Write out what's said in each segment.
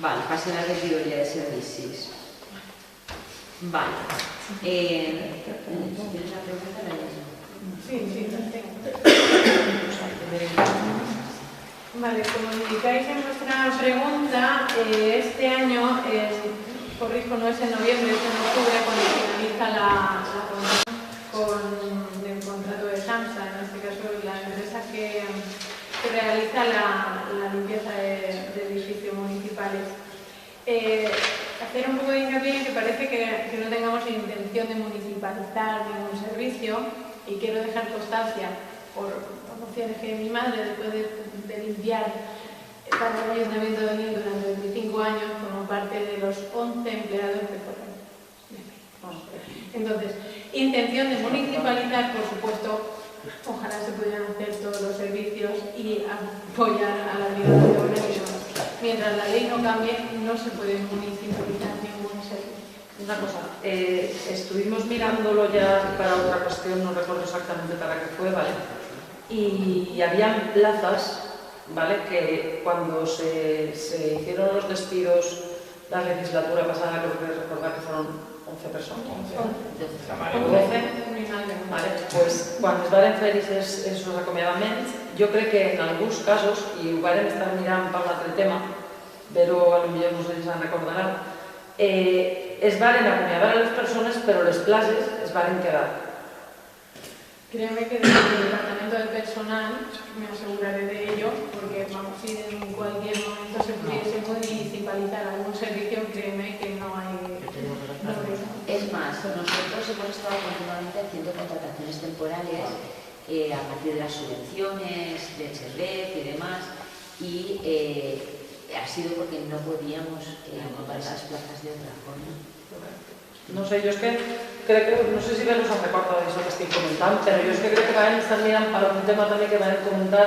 Vale, passen a regidoria de servicis. Vale. ¿Tienes la pregunta, Laia? Sí, la tengo. Vale, como indicáis en vuestra pregunta, este año, corrijo, no es en noviembre, es en octubre cuando finaliza la con el contrato de SAMSA, en este caso la empresa que realiza la limpieza de edificios municipales. Hacer un poco de hincapié en que parece que no tengamos intención de municipalizar ningún servicio, y quiero dejar constancia por promociones que mi madre, después de limpiar para el Ayuntamiento de Oñón durante 25 años, como parte de los 11 empleados que fueron. Entonces, intención de municipalizar, por supuesto, ojalá se pudieran hacer todos los servicios y apoyar a la vida de obras y demás. Mientras la ley no cambie, no se puede municipalizar ningún servicio. Una cosa, estuvimos mirándolo ya para otra cuestión, no recuerdo exactamente para qué fue, ¿vale? Y habían plazas, ¿vale? Que cuando se hicieron los despidos la legislatura pasada, creo que recordar que fueron 11 personas. 12. Vale, pues quan es van fer aquests acomiadaments, jo crec que en alguns casos, i ho vam estar mirant per l'altre tema, però potser no se'n recordaran, es van acomiadar a les persones, però les places es van quedar. Créeme que desde el departamento de personal me aseguraré de ello, porque vamos, si en cualquier momento se pudiese municipalizar algún servicio, créeme que no hay. Es más, nosotros hemos estado continuamente haciendo contrataciones temporales a partir de las subvenciones, de HRF y demás, y ha sido porque no podíamos ocupar esas plazas de otra forma. No sé, jo és que crec que, no sé si bé no se'n recorda d'això que estic comentant, però jo és que crec que vam estar mirant per un tema també que vam comentar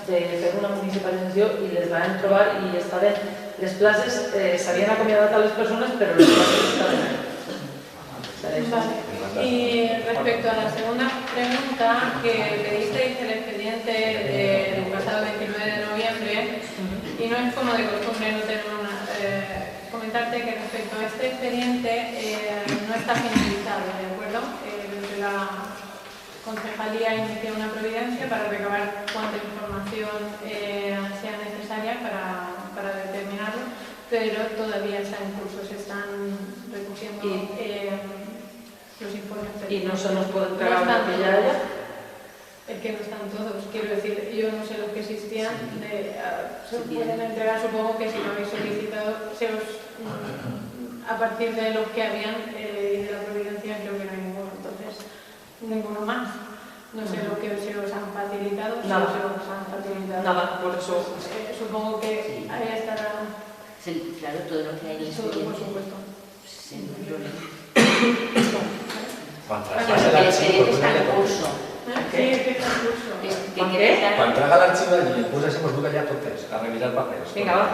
de fer una municipalització i les vam trobar i estaven, les places s'havien acomiadat a les persones, però les places estaven ahí. Vale. Y respecto a la segunda pregunta, que pedisteis el expediente del pasado 29 de noviembre, y no es como de costumbre no tener comentarte que respecto a este expediente no está finalizado, ¿de acuerdo? Desde la Concejalía inicia una providencia para recabar cuanta información sea necesaria para determinarlo, pero todavía está en curso, se están recogiendo los informes. ¿Y no se nos puede entregar una que ya haya? Es que no están todos, quiero decir, yo no sé los que existían, se pueden entregar, supongo que si lo habéis solicitado, a partir de los que habían de la providencia, creo que no hay ninguno, entonces, ninguno más. No sé lo que se os han facilitado, si nada. se os han facilitado. Nada, por eso. Supongo que ahí estará. Claro, todo lo que hay en el Todo, por expediente. supuesto. Sin problema. El expediente está en curso. Sí, es que está en curso. Quan traga l'arxiu allí, després hemos dut allà totes a revisar papers. Vinga, va.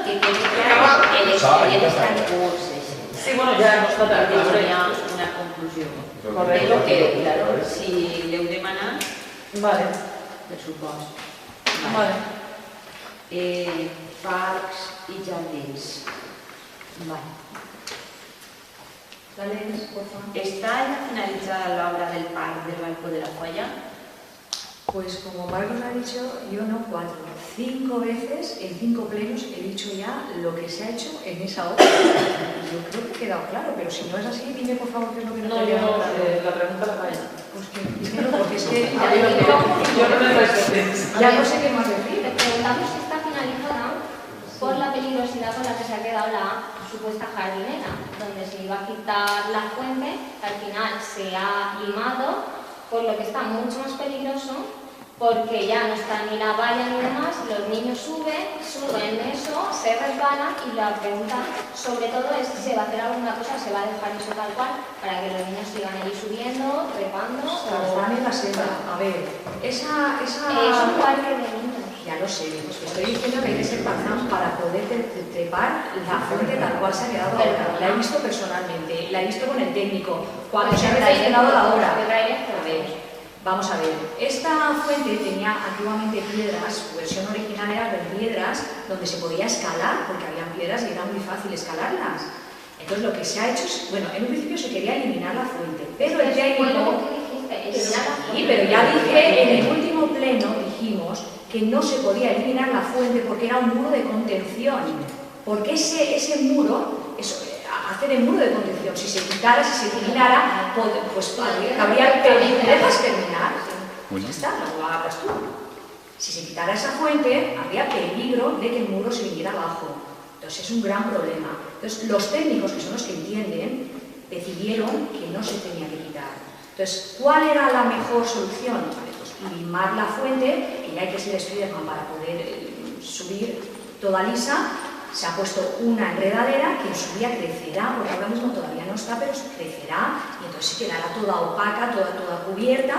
Que quede claro que el expediente está en curso. Sí, bueno, ya hemos tratado de ya una conclusión. Correcto. Pero que, claro, si le heu demanat, Vale. per supost. Vale. Parcs i jardins. Vale. ¿Está ya finalizada la obra del parque del Balcó de la Falla? Pues como Marcos ha dicho, yo no 4, 5 veces, en 5 plenos he dicho ya lo que se ha hecho en esa obra. Yo creo que ha quedado claro, pero si no es así, dime por favor qué es lo que no No, te ha yo quedado no, claro. la pregunta la falla. Pues que dímelo, porque es que Yo no me respeto. ya no sé qué más decir. Le preguntamos si está finalizada por la peligrosidad con la que se ha quedado la supuesta jardinera, donde se iba a quitar la fuente, que al final se ha limado, por lo que está mucho más peligroso, porque ya no está ni la valla ni demás, los niños suben eso, se resbalan, y la pregunta sobre todo es si se va a hacer alguna cosa, se va a dejar eso tal cual, para que los niños sigan ahí subiendo, trepando. Están en la selva. A ver, esa... Es un parque de niños. Ya lo sé, pues estoy diciendo que hay que ser pazán para poder trepar la fuente tal cual se ha quedado ahora. La he visto personalmente, la he visto con el técnico, cuando se ha recepcionado la obra. A ver, Vamos a ver, esta fuente tenía antiguamente piedras, su versión original era con piedras donde se podía escalar, porque había piedras y era muy fácil escalarlas. Entonces lo que se ha hecho es, bueno, en un principio se quería eliminar la fuente, pero el técnico... Sí, pero ya dije, en el último pleno dijimos que no se podía eliminar la fuente porque era un muro de contención, porque ese muro, hacer el muro de contención, si se quitara, si se eliminara, pues habría peligro. ¿Me dejas terminar? Ya está, lo hagas tú. Si se quitara esa fuente, habría peligro de que el muro se viniera abajo. Entonces es un gran problema. Entonces los técnicos, que son los que entienden, decidieron que no se tenía que quitar. Entonces, ¿cuál era la mejor solución? Vale, pues limar la fuente, que ya hay que ser Spiderman para poder subir toda lisa. Se ha puesto una enredadera que en su día crecerá, porque ahora mismo todavía no está, pero crecerá y entonces se quedará toda opaca, toda cubierta.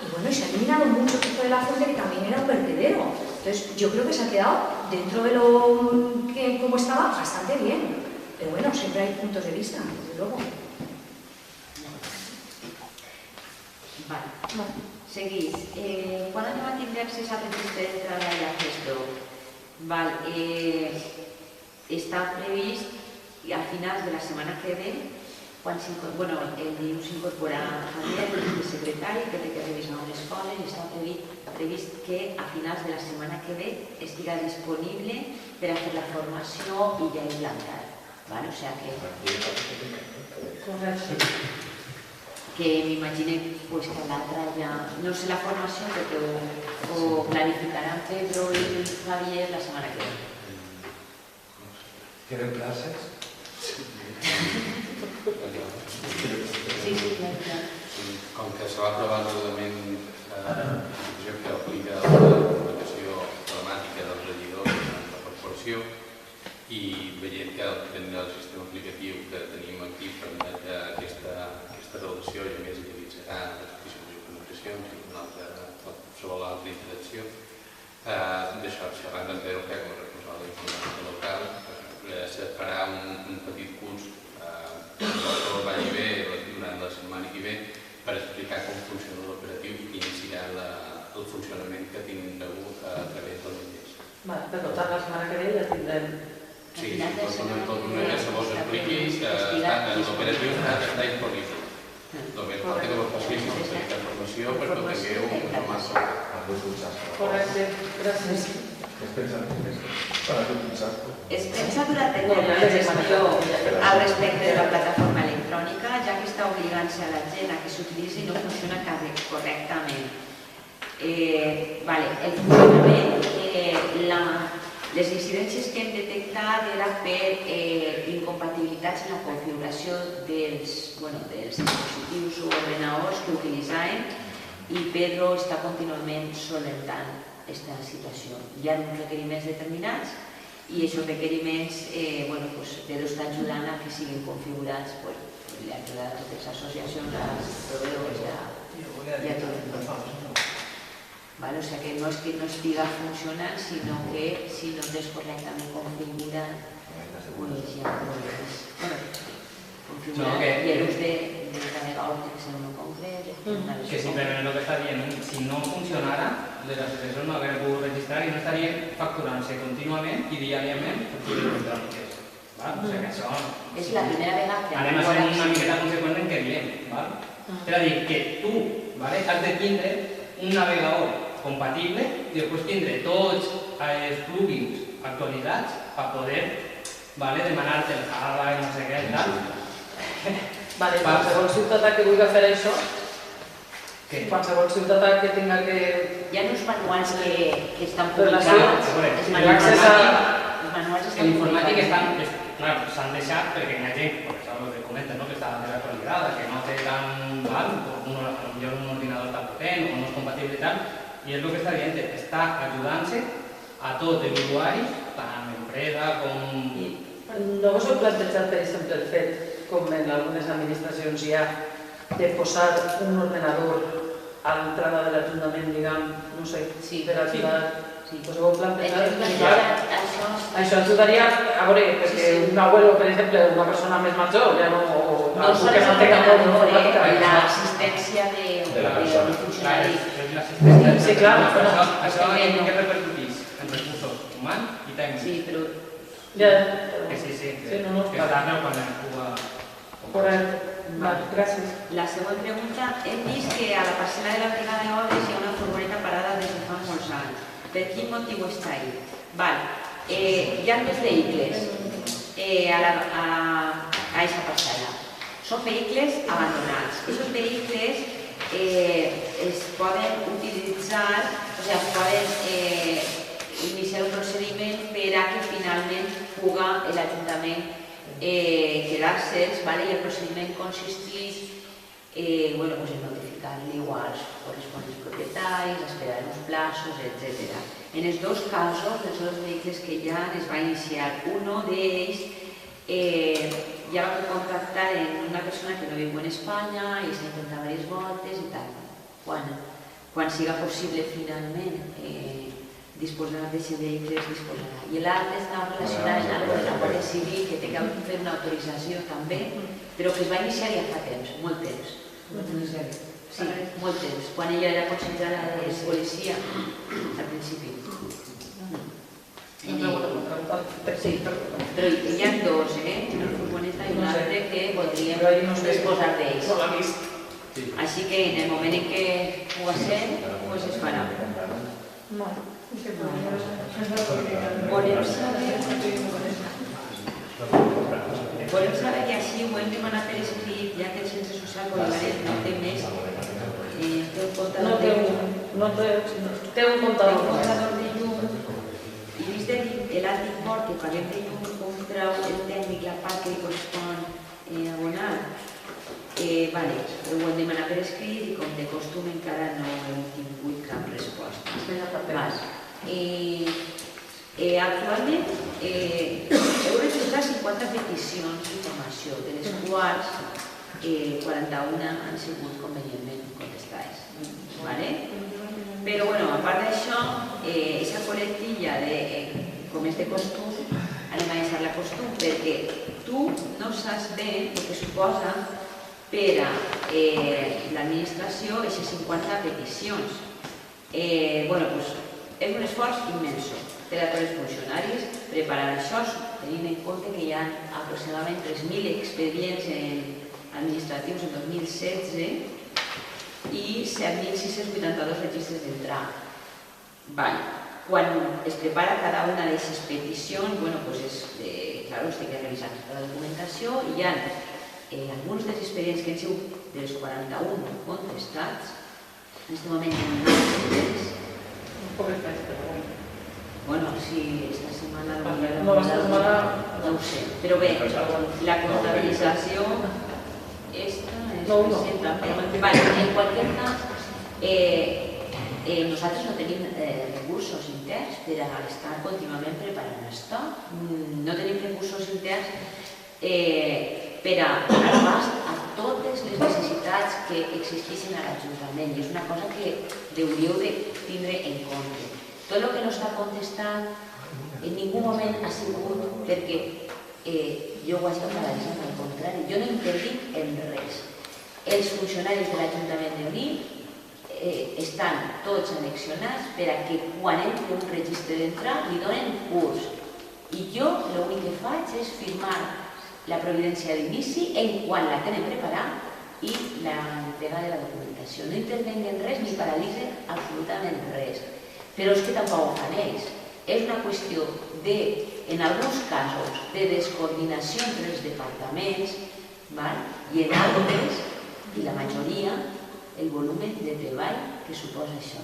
Y bueno, se ha eliminado mucho tiempo de la fuente que también era un vertedero. Entonces, yo creo que se ha quedado dentro de lo que como estaba bastante bien. Pero bueno, siempre hay puntos de vista, desde luego. Vale. Seguís. Quan anem a tindre accés a registre de treball a Gesto? Està previst a finals de la setmana que ve, el dilluns s'incorpora Javier, el secretari, que té que revisar unes coses, i està previst que a finals de la setmana que ve estigui disponible per a fer la formació i ja implantar. O sigui que m'imagine que l'altra ja... No sé la formació perquè ho planificaran Pedro i Javier la setmana que ve. ¿Quieren clases? Sí, clar. Com que se va aprovar el reglament que aplica la comunicació telemàtica del regidor en la corporació i veient que el sistema aplicatiu que tenim aquí permet aquesta relació i a més utilitzarà les comunicacions i qualsevol altra interacció, d'això, xerrant amb Pedro que com a responsable d'informàtica local se farà un petit curs que vagi bé durant la setmana que ve per explicar com funciona l'operatiu i quin serà el funcionament que tindrem a través del mateix. Per tant, la setmana que ve ja tindrem... Sí, tot només se vos expliqui que l'operatiu està disponible. Només falta que vos facilitin aquesta informació perquè ho tingueu informació. Correcte, gràcies. Es pensa durant la gestió al respecte de la plataforma electrònica, ja que està obligant-se a la gent a que s'utilitzi i no funciona correctament. El funcionament, les incidències que hem detectat era per incompatibilitats en la configuració dels dispositius o ordenadors que utilitzàvem i Pedro està contínuament solentant aquesta situació. Hi ha uns requeriments determinats i aquests requeriments Pedro està ajudant a que siguin configurats, li ha ajudat a totes les associacions, als proveïdors i a tot el món. O sigui que no és que no estigui funcionant, sinó que si no tens correctament configurat, ja podries configurar i l'ús de navegador que és un concret. Que simplement el que està dient, si no funcionara, les associacions no hagués pogut registrar i no estarien facturant-se contínuament i diàriament factures electròniques. O sigui que això... És la primera vegada que... Anem a ser una miqueta conseqüent en què diem. És a dir, que tu has de tindre un navegador compatible i després tindre tots els plugins actualitzats per poder demanar-te el Java i no sé què i tal. Qualsevol ciutadà que vulgui fer això, qualsevol ciutadà que tinga que... Hi ha uns manuals que estan publicats. Els manuals l'informàtic s'han deixat perquè hi ha gent, per això el que comenten, que està desactualitzada, que no té tan un ordinador tan potent o no és compatible i tal, i és el que està dient, està ajudant-se a tots els usuaris, tant empresa com... No vos heu plantejat, per exemple, el fet, com en algunes administracions hi ha, de posar un ordenador a l'entrada de l'Ajuntament, diguem, no sé, per ajudar. Sí. Pues ho heu plantejat? Això ajudaria, a veure, perquè un abuelo, per exemple, una persona més major, ja no... No sols el ordenador, l'assistència d'un funcionari. Sí, clar. Això en què repercutís? En recursos humans i tècnics. Sí, però... Sí, que està bé quan actua... Correcte. Gràcies. La següent pregunta. Hem vist que a la parcel·la de la brigada d'obres hi ha una furgoneta parada des de fa molts anys. Per quin motiu està ahí? Hi ha dos vehicles a aquesta parcel·la. Són vehicles abandonats. Aquests vehicles es poden utilitzar, o sigui, es poden iniciar un procediment per a que finalment puga l'Ajuntament quedar-se'ls, i el procediment consisteix en notificar-li als corresponents propietaris, esperar uns plazos, etc. En els dos casos, dels dos vehicles que hi ha, es va iniciar. Uno d'ells ja va contactar amb una persona que no viu en Espanya i s'ha intentat diverses voltes i tal. Quan siga possible finalment disposar d'aquests vehicles, disposarà. I l'altre està relacionat amb la Guàrdia Civil, que té que fer una autorització també, però que es va iniciar ja fa temps, molt temps. Sí, molt temps. Quan ella era considerada de policia, al principi. Sí, però hi ha dos, una furgoneta i una altra que voldríem disposar d'ells. Així que en el moment en què ho hacem, doncs es farà. Volem saber que així ho hem demanat per escrit, ja que el Centre Social Bolívar no té més. Té un comptador de llum. I vist l'altre import que paguem de llum, com treu el tècnic la part que li correspon abonar. Ho hem demanat per escrit i com de costum encara no hem tingut cap resposta. Actualment heu registrat 50 peticions d'informació, de les quals 41 han sigut convenientment contestades. Però, a part d'això, aquesta col·lectilla, com és de costum, anem a deixar la costum, perquè tu no saps bé el que suposa per a l'administració aquestes 50 peticions. És un esforç immenso per a tots els funcionaris preparar això, tenint en compte que hi ha aproximadament 3.000 expedients administratius en 2016 i 7.682 registres d'entrada. Quan es prepara cada una d'aquestes peticions, es té que revisar tota la documentació i hi ha alguns dels expedients que han sigut dels 41 contestats, en aquest moment hi ha si esta setmana no ho sé, però bé, la comptabilització esta és en qualsevol cas nosaltres no tenim recursos interns per a estar contínuament preparant estoc, no tenim recursos interns per a donar abast a totes les necessitats que existeixen a l'Ajuntament i és una cosa que hauríeu de tindre en compte. Tot el que no està contestat en ningú moment ha sigut perquè jo ho hagi paralitzat, al contrari, jo no intervinc en res. Els funcionaris de l'Ajuntament de Onil estan tots annexionats per a que quan entri un registre d'entrada li donen curs i jo l'únic que faig és firmar la providència d'inici en quan la tenen preparat i l'entrega de la documentació. No intervenc en res ni paralitze absolutament res. Però és que tampoc ho fan ells. És una qüestió de, en alguns casos, de descoordinació entre els departaments i en altres, i la majoria, el volum de treball que suposa això.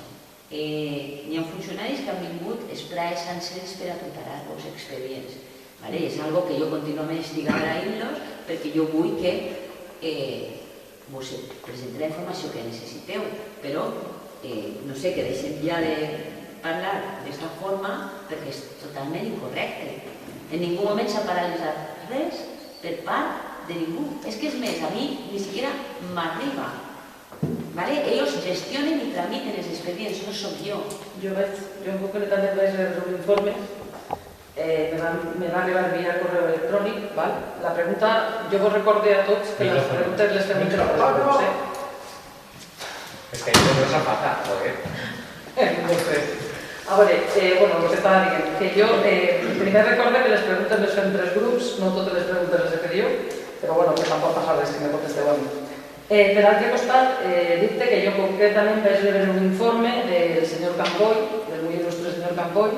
Hi ha funcionaris que han vingut espraes sencers per a preparar els expedients. És algo que jo contínuament estic agraint-los perquè jo vull que vos presenteu la informació que necessiteu, però no sé, que deixem ja de parlar d'esta forma perquè és totalment incorrecte. En ningú moment s'ha paralitzat res per part de ningú. És que és més, a mi ni siquiera m'arriba ¿vale? Ellos gestionen i tramiten els expedients, no sóc jo. Jo en concret també vaig rebre un informe, me va arribar via correu electrònic, val? La pregunta, jo vos recorde a tots que les preguntes les fem entre tots, Es que no se pasa, joder. A veure, bueno, el que estava dient, que jo primer recorde que les preguntes les fem tres grups, no totes les preguntes les he fet jo, però bueno, que tampoc passa res que me contesteu a mi. Per altre costat, dir-te que jo concretament vaig rebre un informe del senyor Campoy, del molt il·lustre senyor Campoy,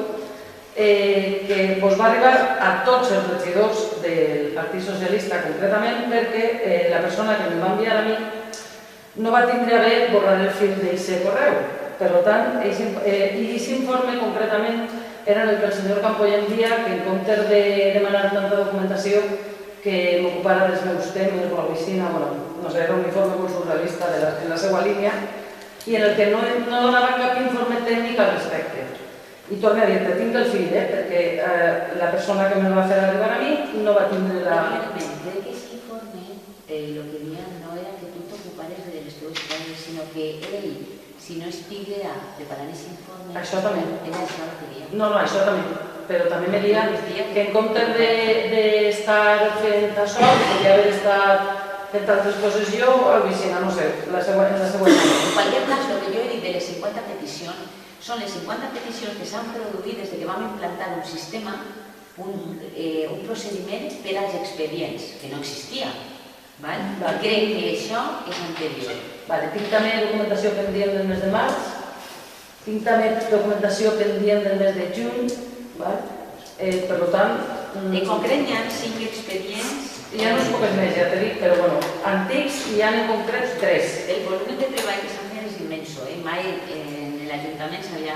que vos va arribar a tots els regidors del Partit Socialista concretament perquè la persona que em va enviar a mi no va tindre a bé borrar el fil d'aquest correu. Per tant, aquest informe concretament era el que el senyor Campoy envia, que en comptes de demanar tanta documentació que m'ocupara dels meus temes o la oficina, no sé, era un informe consultarista en la seva línia i en el que no donava cap informe tècnic al respecte. I torno a dir-te, tinc el fil, perquè la persona que me va fer arribar a mi no va tindre la... Crec que aquest informe, lo que deia no era que tu t'ocupares de les teves coses, sinó que ell, si no estiguera preparant aquest informe... Això també. Era això el que deia. No, això també. Però també me deia que en comptes d'estar fent això, podria haver estat fent altres coses jo o a l'oficina, no sé, en la següent... En qualsevol cas, el que jo he dit de les 50 peticions són les 50 peticions que s'han produït des que vam implantar un sistema, un procediment per als expedients, que no existia. Crec que això és anterior. Tinc també documentació pendent del mes de març, tinc també documentació pendent del mes de juny, per tant... En concret hi ha 5 expedients... Hi ha uns pocs més, ja t'he dit, però bueno, antics hi ha en concret 3. El volum de treball que s'ha fet és immenso, mai en l'Ajuntament s'havia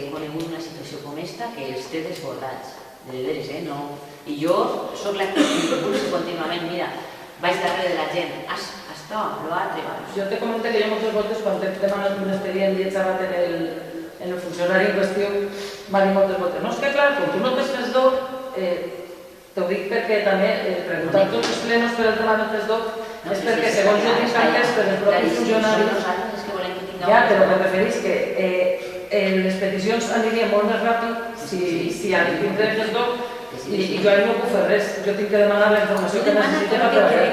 conegut una situació com esta que els té desbordats, de veres, no? I jo soc la que impulso contínuament, mira, vaig darrere de la gent, això, l'altre... Jo te comenté que jo moltes voltes, quan t'he demanat un expedient i he xerrat en el funcionari en qüestió, m'ha dit moltes voltes, no, és que clar, com tu no tens més doc, t'ho dic perquè també preguntar tots els plenos per el tema del test doc és perquè segons jo tinc cartes per els propis funcionaris... Ja, però me referís que les peticions anirien molt més ràpid si han tindre el test doc i jo no puc fer res, jo tinc que demanar la informació que necessitem a treballar.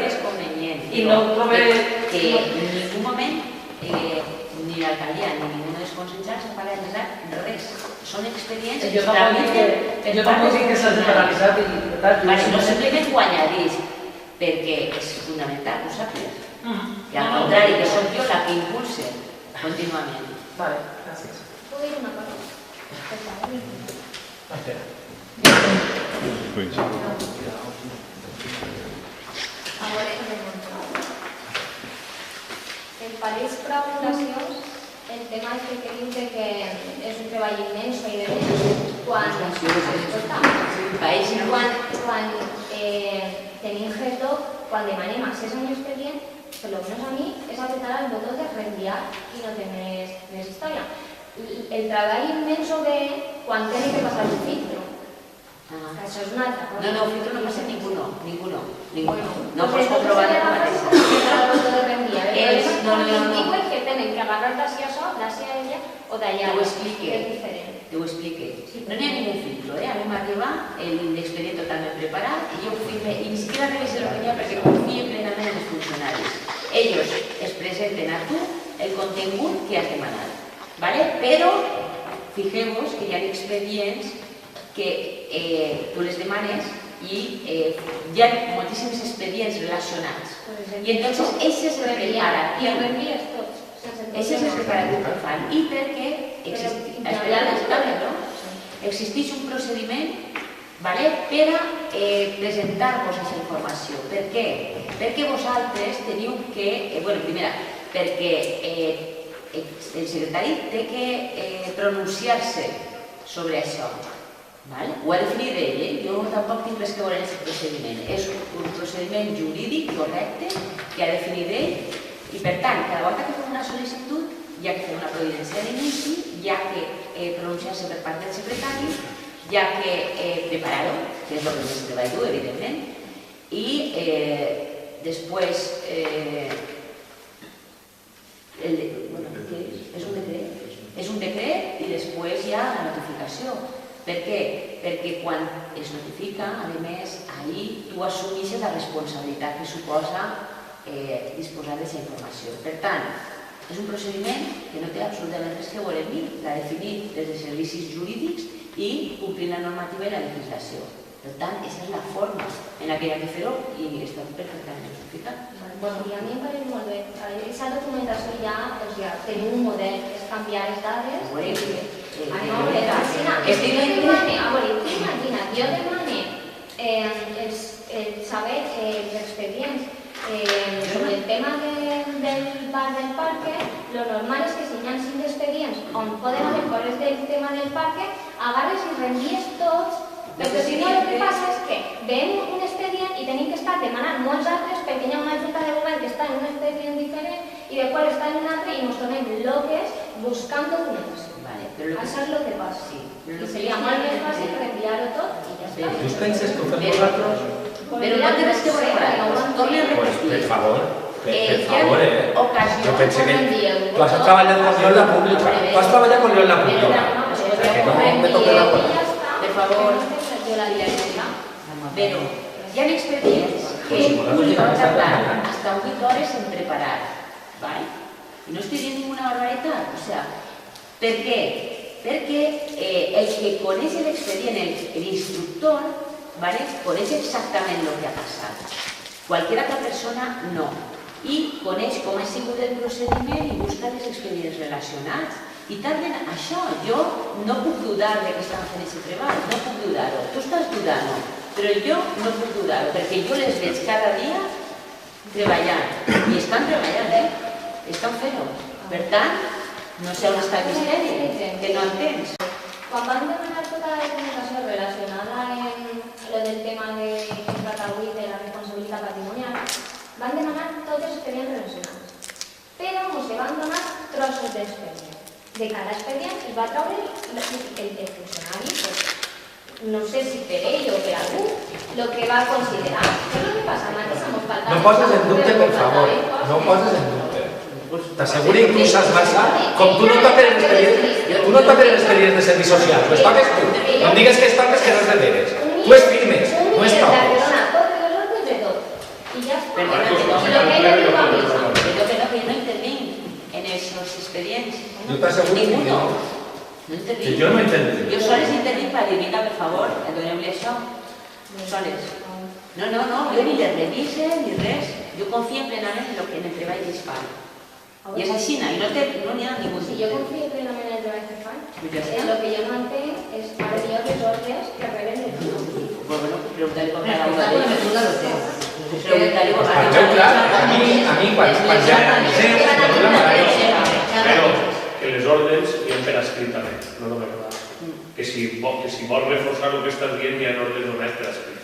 I no ho trobé... Que en ningú moment ni l'alcaldia ni ningú dels consellers s'ha paralitzat res. Són expedients que jo tampoc dic que s'hagi paralitzat i tal. No simplement guanyarís, perquè és fundamental, ho sàpigues. I al contrari, que soc jo la que impulse contínuament. Vale, gràcies. ¿Puedo ir una cosa? En pareix preguntacions, el tema és que dice que és un treball immens i de més, quan tenim GESDOC, quan demanem accés a un expedient, per lo menos a mi, és apretar el botó de reenviar i no té més història. El treball immens ve quan tenen que passar un filtro. Això és una altra cosa. No, el filtro no passa ninguno. No pots comprovar la mateixa. No, que tenen que agarrar d'ací a això, d'ací a ella o d'allà. T'ho explique. És diferent. T'ho explique. No n'hi ha ningún filtro, A mi m'arriba l'expedient totalment preparat i jo firme, i ni siquiera revise lo que hi ha perquè confio plenament en els funcionaris. Ellos es presenten a tu el contingut que has demanat. Però fijemos que hi ha expedients que tu les demanes i hi ha moltíssims expedients relacionats. I entonces ese es el preparatiu. I el reenvies tots. Ese és el preparatiu que fan. I perquè existeix un procediment per a presentar-vos aquesta informació. Per què? Perquè vosaltres teniu que... Primera, perquè el secretari té que pronunciar-se sobre això. Ho ha definit ell, jo tampoc tinc res que veure en aquest procediment. És un procediment jurídic correcte que ha definit ell i, per tant, cada volta que fem una sol·licitud hi ha que fer una providència d'inici, hi ha que pronunciar-se per part del secretari, hi ha que preparar-ho, que és el que més treball dur, evidentment, i després Bueno, què és? És un decret. És un decret i després hi ha la notificació. Per què? Perquè quan es notifica, a més, ahir tu assumeixes la responsabilitat que suposa disposar d'aquesta informació. Per tant, és un procediment que no té absolutament res que veure amb mi, l'ha definit des de servicis jurídics i complint la normativa i la legislació. Per tant, aquesta és la forma en la que hi ha que fer-ho i està perfectament justificat. I a mi em pareix molt bé. Aquesta documentació ja, tenim un model, és canviar les dades. Imagina't, jo demane saber els expedients sobre el tema del bar del parque. Lo normal és que si hi ha 5 expedients on poden haver coses del tema del parque, agarres i reenvies tots, perquè si no el que passa és que veiem un expedient i tenim que estar demanant molts altres perquè hi ha una junta de govern que està en un expedient diferent i de qual està en un altre i ens tornem loques buscant documentació. Això és el que passa. I seria molt més fàcil reenviar-ho tot i ja està. Tu penses que ho fem nosaltres? Però no tens que veure, torni a repetir. Per favor, Jo pensé que tu has treballat con jo en la pública. Tu has treballat con jo en la pública. Que no me toque la bola. Per favor, però hi ha expedients que pueden tardar hasta 8 hores en preparar. I no estic dient ninguna barbaritat. O sea, per què? Perquè el que coneix l'expedient, l'instructor, coneix exactament el que ha passat. Qualsevol altra persona no. I coneix com ha sigut el procediment i busca els expedients relacionats. I tarden això. Jo no puc dudar que estan fent aquest treball, no puc dudar-ho. Tu estàs dudant-ho, però jo no puc dudar-ho, perquè jo les veig cada dia treballant. I estan treballant, estan fent-ho. Per tant, no sé on està el misteri, que no entens. Quan van demanar tota la documentació relacionada amb el del tema que hem parlat avui de la responsabilitat patrimonial, van demanar tots els expedients relacionats. Però ens van donar trossos d'expedient. De cada expedient es va treure el funcionari, no sé si per ell o per algú, el que va considerar. Què és el que passa, Marisa? No poses en dubte, per favor. No poses en dubte. T'asseguro que inclús has basat, com tu no toques l'expedient de serveis socials, les toques tu. No em digues que es toques que no és de veres. Tu es firmes, no es toques. I ja està. Però que no intervinc en aquests expedients. Jo t'asseguro que no. Que jo no intervinc. Jo sols intervinc per dir, mira, per favor, doneu-li això. Soles. No, jo ni les revise ni res. Jo confio plenament en el treball que es fa. I és així, i no n'hi ha ningú. Si jo confio plenament en el treball que fan, el que jo no entenc és ara jo les ordres que reben del club. Bueno, preguntar-li com cada una d'ells. Preguntar-li com cada una d'ells. A mi, quan generalitzeu, no la maravilla. Però que les ordres hi ha per escrit també, no només parlar. Que si vols reforçar el que estàs dient, hi ha ordres només per escrit.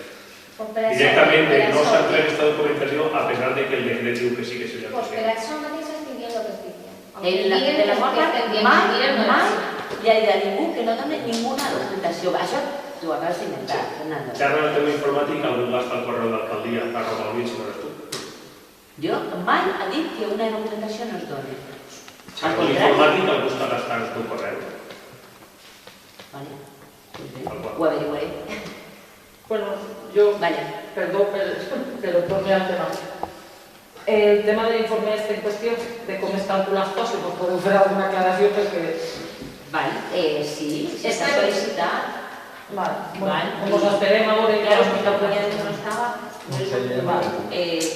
Directament no s'ha tret aquesta documentació a pesar de que el decret diu que sí que seria Per possible. això mateix estic dient el que estic dient. De la meva part, mai hi ha de ningú que no doni ninguna documentació. Això t'ho acabes d'inventar, Fernando. Xerra en el tema informàtic, algú gasta el correu d'alcaldia, arroba el mig, si no eres tu. Jo mai ha dit que una documentació no es doni. Xerra l'informàtic, algú està gastant el teu correu. Ho averiguaré. Bueno, yo, vale. Perdón, pero torne al tema. El tema del informe en cuestión, de cómo es calcular las cosas, pues puedo hacer alguna aclaración porque... Vale, sí, está solicitat. Vale, bueno, como nos esperem ahora y claro, la comunidad no estaba, vale.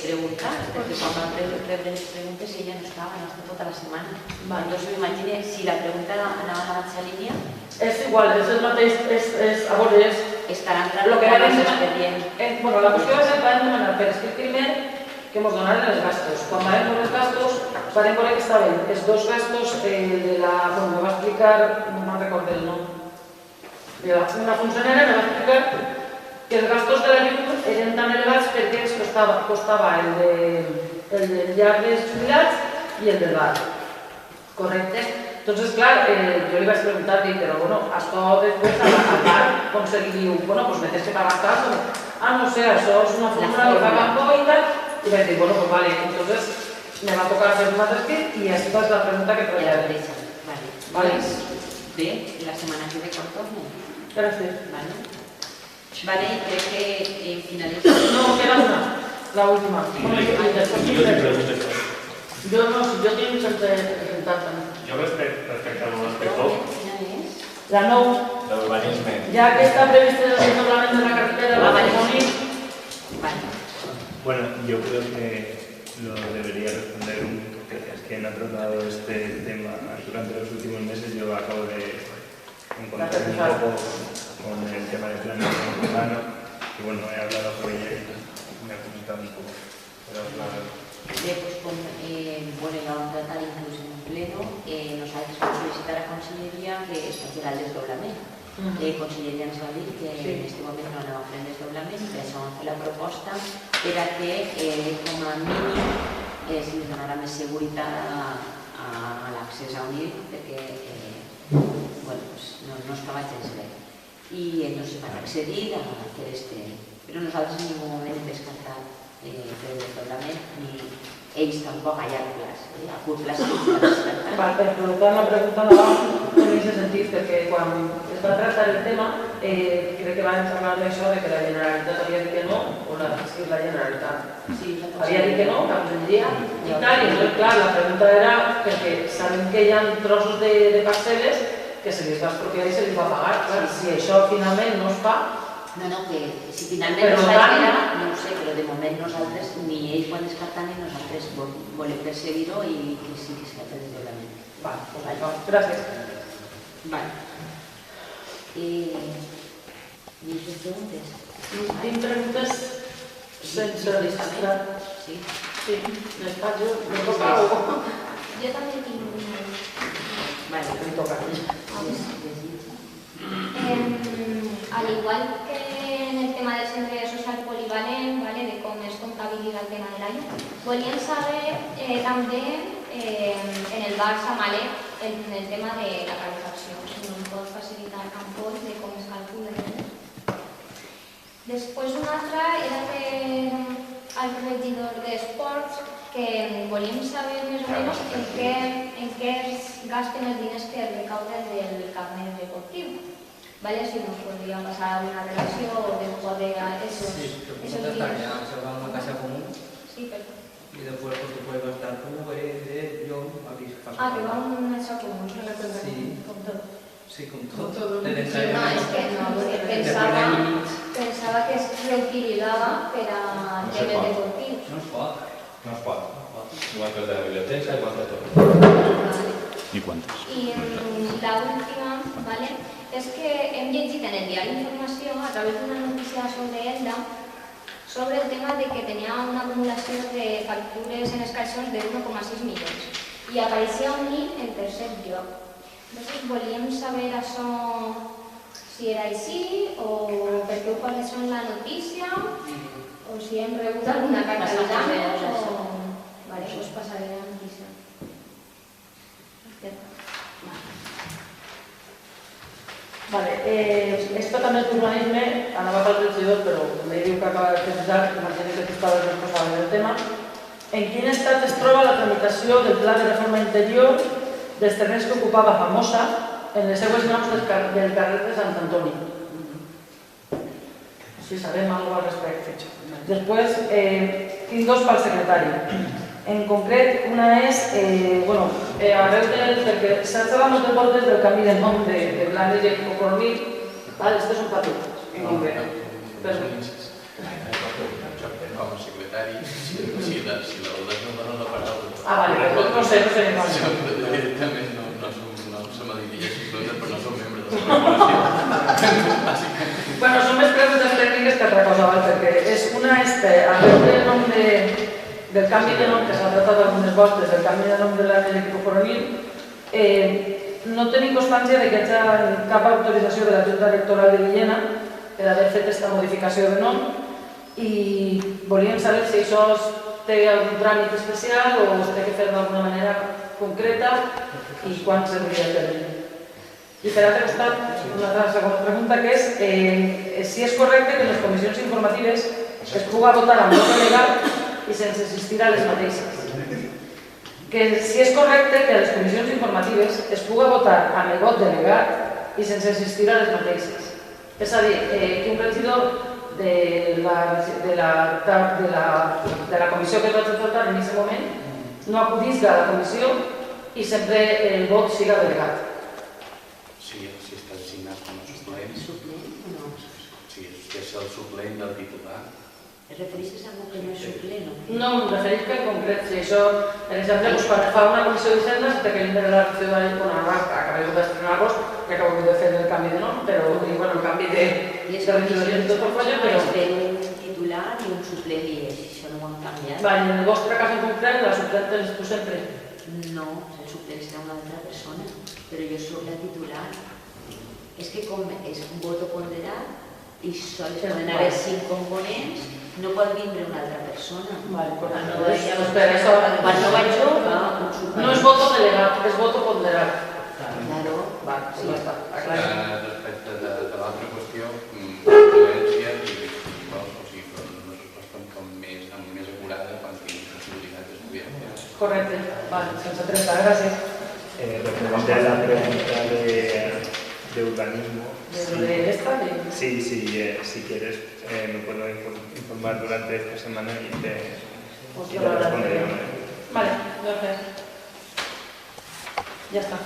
preguntar, perquè quan vam rebre les preguntes ella no estava tota la setmana. Entonces m'imagine si la pregunta anava a la mateixa línia. És igual, és el mateix, a veure, és... Estarà entrant lo que va expedient. Bueno, la qüestió és que vam demanar per escrit primer que ens donaran els gastos. Quan vam veure els gastos, vam veure que estaven els dos gastos de la... Bueno, me va explicar, no me'n recordo el nom, una funcionària me va explicar que els gastos de la llum eren tan elevats perquè ens costava el del llar dels jubilats i el del bar. Correcte? Entonces, clar, yo le iba a preguntar, pero bueno, esto después al bar conseguiu, bueno, pues me tienes que pagar caso. Ah, no sé, eso es una fórmula que pagan todo y tal. Y me dice, bueno, pues vale, entonces me va a tocar hacer un altre escrit i aquesta és la pregunta que traslladem. Vale. Bé, la setmana que ve quan torno. Gràcies. Vale, i crec que finalitza... No, queda una, la última. Jo tinc preguntes. Jo no, jo tinc sense presentar també. Jo respecte a un aspecte... La 9. L'urbanisme. Ja que està previst el desdoblament de la carretera de la Vallmoni. Bueno, yo creo que lo debería responder porque es quien ha tratado este tema durante los últimos meses. Yo acabo de encontrar un poco con el tema del planeamiento urbano y bueno, he hablado con ella y me ha comentado un poco. Pero claro. Bueno, ya vamos a tratar incluso en pleno, nos ha solicitar a Consellería que es hacer el desdoblamiento. Consellería ens va dir que en aquest moment no anava a fer el desdoblament i per això vam fer la proposta per a que com a mínim es donarà més seguretat a l'accés a Unit perquè no estava gens bé i no se va accedir a fer este, però nosaltres en ningú moment hem descartat fer el desdoblament ni ells tampoc a llarg plaç, a curt plaç sí. Per tant, la pregunta va en aquest sentit, perquè quan es va tractar el tema, crec que vam parlar d'això, que la Generalitat havia dit que no, o la Generalitat havia dit que no, la Conselleria i tal, i clar, la pregunta era perquè sabem que hi ha trossos de parcel·les que se les va expropiar i se les va pagar, si això finalment no es fa... No, que si finalment no s'altera, no ho sé, però de moment nosaltres, ni ells ho han descartat ni nosaltres volem perseguir-ho i que sí que s'ha fet desdoblament. Vale, doncs això, gràcies. Vale. I les preguntes? Tinc preguntes sense registrar. Sí, les faig jo, no toca o... Jo també tinc una. Vale, em toca. Al igual que en el tema del centre social polivalent, de com es comptabilitza el tema de l'aigua, volíem saber també en el bar Samalet en el tema de la calefacció. Si no ens pot facilitar el campo de com es calcula. Després una altra era al regidor d'Esports que volíem saber més o menys en què es gasten els diners que es recauden del carnet deportiu. Si nos podría pasar una relación o de poder esos días. Se va a una casa común. Sí, perfecto. Y después tú puedes gastar tú, yo, habéis pasado. Que va a una casa común, se recuerda con todo. Sí, con todo. No, es que no, porque pensaba que se reutilizaba para temas deportivos. No es pot. Igual que el de la biblioteca, igual que todo. ¿Y cuántos? Y la última, es que hem llegit en el diari Informació, a través d'una notícia sobre ELDA, sobre el tema de que tenia una acumulació de factures en els caixons de 1,6 milions i apareixia Unit en tercer lloc. Llavors volíem saber això, si era així o per què ho posa això en la notícia o si hem rebut alguna carta d'exàmens o... Vale, doncs passaré la notícia. Vale, esto també és d'urbanisme, anava pel regidor, però me diu que acaba de precisar, imagino que tu estaves responsable del tema. En quin estat es troba la tramitació del pla de reforma interior dels terrenys que ocupava Famosa en les seues naus del carrer de Sant Antoni? Si sabem alguna cosa al respecte. Després, tinc dos pel secretari. En concret, una és, perquè s'ha xerrat moltes voltes del canvi de nom de Blanes i Coronil, este és un petit, en concret. Com a secretari, si la Roldós no dona la paraula... Vale, no sé. Directament no se me diria simplement però no som membres de la corporació. Bueno, són més preguntes tècniques que altra cosa, perquè una és arreu del nom del canvi de nom que s'ha tratat algunes voltes, del canvi de nom de l'equip coronil, no tenim constància que hi hagi cap autorització de la Junta Electoral de Villena per haver fet aquesta modificació de nom i volíem saber si això té algun tràmit especial o es té que fer d'alguna manera concreta i quan s'hauria de fer. I per altre costat, una altra segona pregunta que és si és correcte que en les comissions informatives es pugui votar amb vot legal i sense assistir a les mateixes. que si és correcte que a les comissions informatives es puga votar amb el vot delegat i sense assistir a les mateixes. És a dir, que un regidor de la comissió que es va tratar en aquest moment no acudís a la comissió i sempre el vot siga delegat. Sí, si està designat com a suplent. ¿Suplent o no? Sí, és el suplent del titular. ¿Te referís a algo que no es suplent? No, em refereix que en concret, si això, per exemple, quan fa una comissió d'Hisenda, se té que vindre la reacció de acabeu d'estrenar-vos, que acabeu de fer el canvi de nom, però, bueno, el canvi de regidoria de tot el follo, però... Es ve un titular i un suplent i això no ho han canviat. Va, i en el vostre cas en concret, la suplent tens tu sempre? No, el suplent serà una altra persona, però jo soc la titular. És que com és un voto ponderat i sols poden haver 5 components, no pot vindre una altra persona. Vale, pues quan no vaig jo, va un suplent. No és voto delegat, és voto ponderat. Claro. Vale, sí, ja està. Respecte de l'altra qüestió, coherència i una resposta com més acurada quan tinguis possibilitat d'estudiar. Correcte. Vale, sense trenta, gràcies. Referente a la pregunta de urbanismo. ¿De esta? Sí, si quieres me puedo informar durante esta semana y te responderé. Vale, gracias. Ya está.